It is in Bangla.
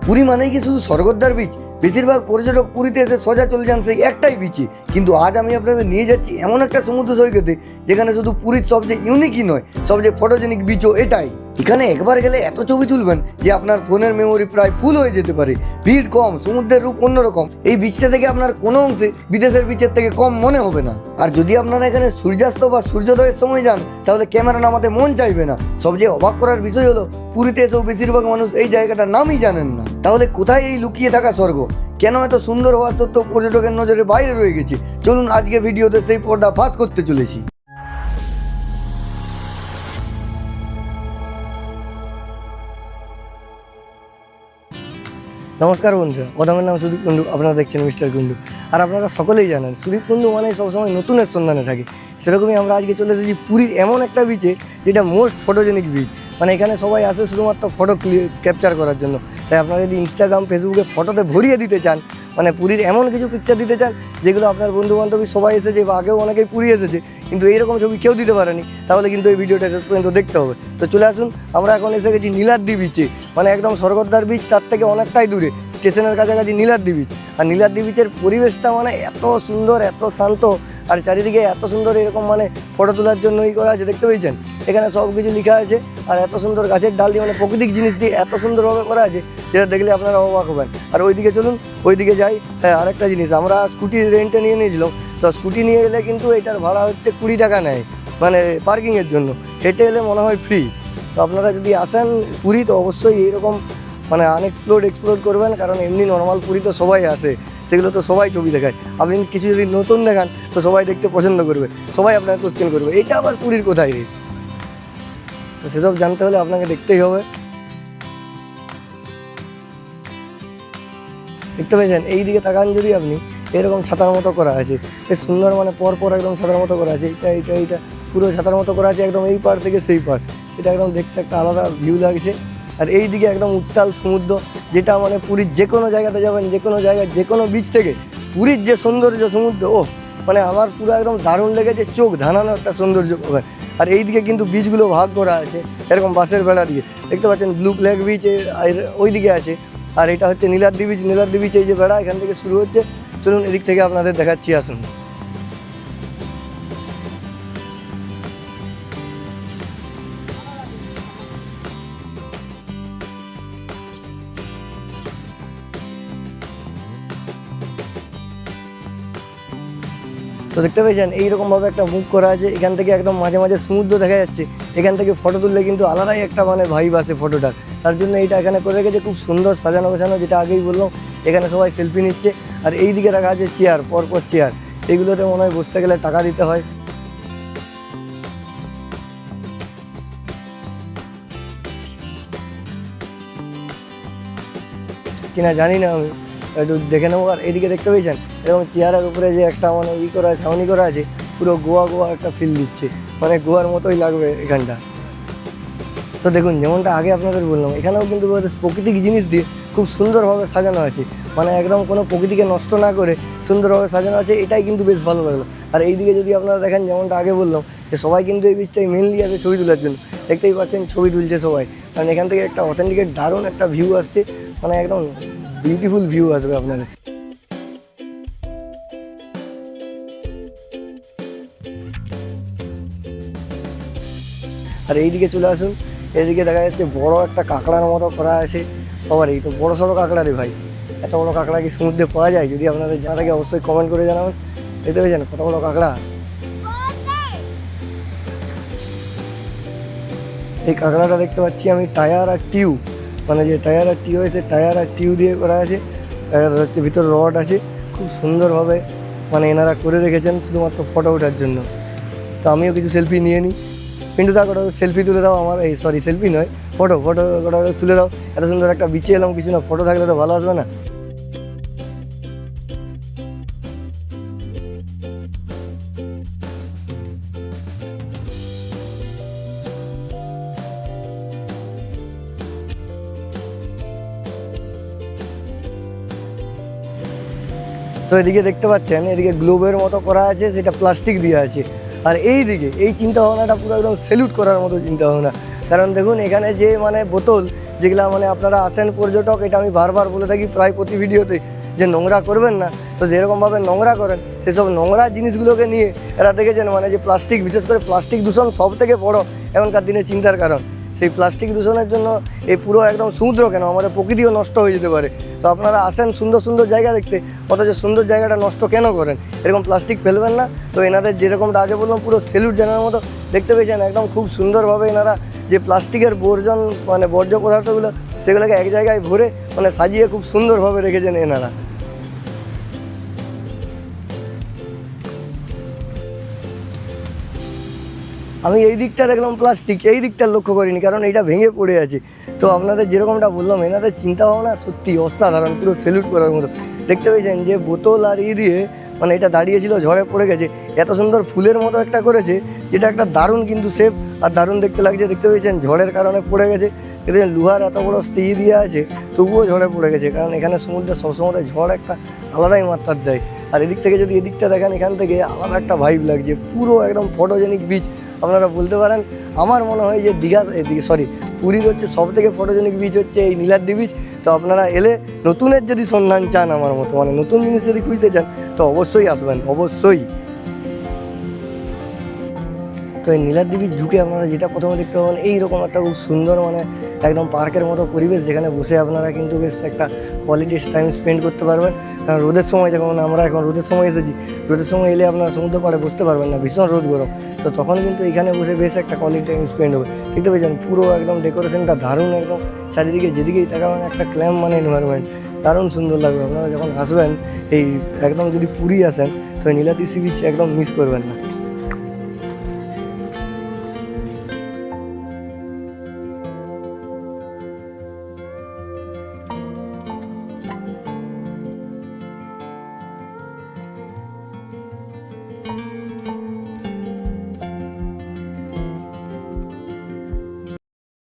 পুরী মানেই কি শুধু স্বর্গদ্বার বিচ? বেশিরভাগ পর্যটক পুরীতে এসে সোজা চলে যান সেই একটাই বিচে, কিন্তু আজ আমি আপনাদের নিয়ে যাচ্ছি এমন একটা সমুদ্র সৈকতে যেখানে শুধু পুরীর সবচেয়ে ইউনিকই নয়, সবচেয়ে ফটোজেনিক বিচও এটাই। এখানে একবার গেলে এত ছবি তুলবেন যে আপনার ফোনের মেমোরি প্রায় ফুল হয়ে যেতে পারে। ভিড় কম, সমুদ্রের রূপ অন্যরকম। এই বিচটা থেকে আপনার কোনো অংশে বিদেশের বিচের থেকে কম মনে হবে না। আর যদি আপনারা এখানে সূর্যাস্ত বা সূর্যোদয়ের সময় যান তাহলে ক্যামেরা নামাতে মন চাইবে না। সবচেয়ে অবাক করার বিষয় হলো পুরীতে এসেও বেশিরভাগ মানুষ এই জায়গাটার নামই জানেন না। তাহলে কোথায় এই লুকিয়ে থাকা স্বর্গ? কেন এত সুন্দর হওয়া সত্ত্বেও পর্যটকের নজরের বাইরে রয়ে গেছে? চলুন আজকে ভিডিওতে সেই পর্দা ফাঁস করতে চলেছি। নমস্কার বন্ধুরা, প্রথমের নাম সুদীপ কুণ্ডু, আপনারা দেখছেন মিস্টার কুণ্ডু। আর আপনারা সকলেই জানেন সুদীপ কুণ্ডু মানে সবসময় নতুনের সন্ধানে থাকে। সেরকমই আমরা আজকে চলে এসেছি পুরীর এমন একটা বিচে যেটা মোস্ট ফটোজেনিক বিচ। মানে এখানে সবাই আসে শুধুমাত্র ফটো ক্যাপচার করার জন্য। তাই আপনারা যদি ইনস্টাগ্রাম ফেসবুকে ফটোতে ভরিয়ে দিতে চান, মানে পুরীর এমন কিছু পিকচার দিতে চান যেগুলো আপনার বন্ধুবান্ধবী সবাই এসেছে বা আগেও অনেকেই পুরী এসেছে কিন্তু এইরকম ছবি কেউ দিতে পারেনি, তাহলে কিন্তু এই ভিডিওটা শেষ পর্যন্ত দেখতে হবে। তো চলে আসুন, আমরা এখন এসে গেছি নীলাদ্রি বিচে। মানে একদম স্বর্গদ্বার বিচ, তার থেকে অনেকটাই দূরে স্টেশনের কাছাকাছি নীলাদ্রি বিচ। আর নীলাদ্রি বিচের পরিবেশটা মানে এত সুন্দর, এত শান্ত, আর চারিদিকে এত সুন্দর এরকম মানে ফটো তোলার জন্যই করা আছে। দেখতে পেয়েছেন এখানে সব কিছু লেখা আছে, আর এত সুন্দর গাছের ডাল দিয়ে মানে প্রাকৃতিক জিনিস দিয়ে এত সুন্দরভাবে করা আছে যেটা দেখলে আপনারা অবাক হবেন। আর ওইদিকে চলুন, ওইদিকে যাই। হ্যাঁ, আরেকটা জিনিস, আমরা স্কুটি রেন্টে নিয়ে নিয়েছিলাম। তো স্কুটি নিয়ে এলে কিন্তু এটার ভাড়া হচ্ছে 20 টাকা নেয়, মানে পার্কিংয়ের জন্য। হেঁটে এলে মনে হয় ফ্রি। তো আপনারা যদি আসেন পুরী তো অবশ্যই এইরকম মানে এক্সপ্লোর করবেন, কারণ এমনি নর্মাল পুরী তো সবাই আসে, সেগুলো তো সবাই ছবি দেখায়। আপনি কিছু যদি নতুন দেখান তো সবাই দেখতে পছন্দ করবে, সবাই আপনাকে কোশ্চেন করবে এটা আবার পুরীর কোথায় রে। তো সেসব জানতে হলে আপনাকে দেখতেই হবে। দেখতে পেয়েছেন এইদিকে তাকান যদি আপনি, এরকম ছাতার মতো করা আছে, বেশ সুন্দর, মানে পরপর একদম ছাতার মতো করা আছে। এইটা পুরো ছাতার মতো করা আছে, একদম এই পার থেকে সেই পার। সেটা একদম দেখতে একটা আলাদা ভিউ লাগছে। আর এই দিকে একদম উত্তাল সমুদ্র, যেটা মানে পুরীর যে কোনো জায়গাতে যাবেন, যে কোনো জায়গায়, যে কোনো বিচ থেকে পুরীর যে সৌন্দর্য সমুদ্র, মানে আমার পুরো একদম দারুণ লেগেছে। চোখ ধানানো একটা সৌন্দর্য পাবেন। আর এইদিকে কিন্তু বিচগুলো ভাগ করা আছে এরকম বাঁশের বেড়া দিয়ে। দেখতে পাচ্ছেন ব্লু ফ্ল্যাগ বিচ ওই দিকে আছে, আর এটা হচ্ছে নীলাদ্রি বিচ। নীলাদ্রি বিচ এই যে বেড়া এখান থেকে শুরু হচ্ছে। চলুন এদিক থেকে আপনাদের দেখাচ্ছি, আসুন। তো দেখতে পেয়েছেন এইরকমভাবে একটা মুখ করা আছে, এখান থেকে একদম মাঝে মাঝে সমুদ্র দেখা যাচ্ছে। এখান থেকে ফটো তুললে কিন্তু আলাদাই একটা মানে ভাইব আসে ফটোটার। তার জন্য এইটা এখানে করে রেখেছে, খুব সুন্দর সাজানো গোছানো, যেটা আগেই বললাম। এখানে সবাই সেলফি নিচ্ছে। আর এই দিকে রাখা আছে চেয়ার, পরপর চেয়ার। এগুলোতে মনে হয় বসতে গেলে টাকা দিতে হয়। কিনা জানি না, আমি একটু দেখে নেবো। আর এদিকে দেখতে পেয়েছেন এরকম চেয়ারের উপরে যে একটা মানে করা ছাউনি করা আছে, পুরো গোয়া গোয়া একটা ফিল দিচ্ছে, মানে গোয়ার মতোই লাগবে এখানটা। তো দেখুন, যেমনটা আগে আপনাদের বললাম, এখানেও কিন্তু প্রাকৃতিক জিনিস দিয়ে খুব সুন্দরভাবে সাজানো আছে। মানে একদম কোনো প্রকৃতিকে নষ্ট না করে সুন্দরভাবে সাজানো আছে, এটাই কিন্তু বেশ ভালো লাগলো। আর এইদিকে যদি আপনারা দেখেন, যেমনটা আগে বললাম, যে সবাই কিন্তু এই বিচটাই মেনলি আছে ছবি তোলার জন্য। দেখতেই পাচ্ছেন ছবি তুলছে সবাই, কারণ এখান থেকে একটা অথেন্টিকেট দারুণ একটা ভিউ আসছে, মানে একদম বিউটিফুল ভিউ আসবে আপনাদের। আর এইদিকে চলে আসুন, এইদিকে দেখা যাচ্ছে বড় একটা কাঁকড়ার মতো করা আছে। সবার এই তো বড় সড়ো কাঁকড়া রে ভাই, এত বড় কাঁকড়া কি সমুদ্রে পাওয়া যায়? যদি আপনাদের জানা থাকে অবশ্যই কমেন্ট করে জানাবেন। দেখতে পেয়েছেন কত বড় কাঁকড়া। এই কাঁকড়াটা দেখতে পাচ্ছি আমি টায়ার আর টিউব, মানে যে টায়ার আর টিউ আছে, টায়ার আর টিউ দিয়ে করা আছে। হচ্ছে ভিতরে রড আছে, খুব সুন্দরভাবে মানে এনারা করে রেখেছেন শুধুমাত্র ফটো ওঠার জন্য। তো আমিও কিছু সেলফি নিয়ে নিই। কিন্তু তা করে সেলফি তুলে দাও আমার, এই সরি সেলফি নয়, ফটো তুলে দাও। এত সুন্দর একটা বিচে এলাম, কিছু না ফটো থাকলে তো ভালো আসবে না। তো এদিকে দেখতে পাচ্ছেন, এদিকে গ্লোবের মতো করা আছে, সেটা প্লাস্টিক দিয়ে আছে। আর এইদিকে এই চিন্তাভাবনাটা পুরো একদম স্যালুট করার মতো চিন্তাভাবনা। কারণ দেখুন এখানে যে মানে বোতল, যেগুলো মানে আপনারা আসেন পর্যটক, এটা আমি বারবার বলে থাকি প্রায় প্রতি ভিডিওতে, যে নোংরা করবেন না। তো যেরকমভাবে নোংরা করেন, সেসব নোংরা জিনিসগুলোকে নিয়ে এরা দেখেছেন মানে যে প্লাস্টিক, বিশেষ করে প্লাস্টিক দূষণ সব থেকে বড় এখনকার দিনে চিন্তার কারণ। সেই প্লাস্টিক দূষণের জন্য এই পুরো একদম সমুদ্র কেন, আমাদের প্রকৃতিও নষ্ট হয়ে যেতে পারে। তো আপনারা আসেন সুন্দর সুন্দর জায়গা দেখতে, অথচ সুন্দর জায়গাটা নষ্ট কেন করেন? এরকম প্লাস্টিক ফেলবেন না। তো এনাদের যেরকমটা আগে বললাম পুরো সেলুট জানার মতো দেখতে পেয়েছেন, একদম খুব সুন্দরভাবে এনারা যে প্লাস্টিকের বর্জন মানে বর্জ্য পদার্থগুলো সেগুলোকে এক জায়গায় ভরে মানে সাজিয়ে খুব সুন্দরভাবে রেখেছেন এনারা। আমি এই দিকটা দেখলাম প্লাস্টিক, এই দিকটা লক্ষ্য করিনি, কারণ এইটা ভেঙে পড়ে আছে। তো আপনাদের যেরকমটা বললাম, এনাদের চিন্তাভাবনা সত্যি অসাধারণ, পুরো সেলুট করার মতো। দেখতে পেয়েছেন যে বোতল আর দিয়ে মানে এটা দাঁড়িয়েছিল, ঝড়ে পড়ে গেছে, এত সুন্দর ফুলের মতো একটা করেছে, যেটা একটা দারুণ কিন্তু শেপ আর দারুণ দেখতে লাগছে। দেখতে পেয়েছেন ঝড়ের কারণে পড়ে গেছে, দেখতে লোহার এত বড় স্টিচ দিয়ে আছে, তবুও ঝড়ে পড়ে গেছে, কারণ এখানে সমুদ্রে সবসময় ঝড় একটা আলাদাই মাত্রার দেয়। আর এদিক থেকে যদি এদিকটা দেখেন, এখান থেকে আলাদা একটা ভাইব লাগছে, পুরো একদম ফটোজেনিক বিচ আপনারা বলতে পারেন। আমার মনে হয় যে দীঘার এদিকে পুরীর হচ্ছে সব থেকে ফটোজেনিক বিচ হচ্ছে এই নীলাদ্রি বিচ। তো আপনারা এলে নতুনের যদি সন্ধান চান, আমার মতো মানে নতুন জিনিস যদি খুঁজতে চান, তো অবশ্যই আসবেন, অবশ্যই। তো এই নীলাদ্রি বিচ ঢুকে আপনারা যেটা প্রথমে দেখতে পাবেন, এইরকম একটা খুব সুন্দর মানে একদম পার্কের মতো পরিবেশ, যেখানে বসে আপনারা কিন্তু বেশ একটা কোয়ালিটি টাইম স্পেন্ড করতে পারবেন। কারণ রোদের সময়, যখন আমরা এখন রোদের সময় এসেছি, রোদের সময় এলে আপনারা সমুদ্র পাড়ে বসতে পারবেন না, ভীষণ রোদ গরম। তো তখন কিন্তু এখানে বসে বেশ একটা কোয়ালিটি টাইম স্পেন্ড হবে। দেখতে পেয়েছেন পুরো একদম ডেকোরেশনটা দারুণ, একদম চারিদিকে যেদিকেই তাকাবেন একটা ক্ল্যাম্প মানে এনভায়রনমেন্ট, দারুণ সুন্দর লাগবে। আপনারা যখন আসবেন এই একদম যদি পুরী আসেন, তো নীলাদ্রি সি বিচ একদম মিস করবেন না।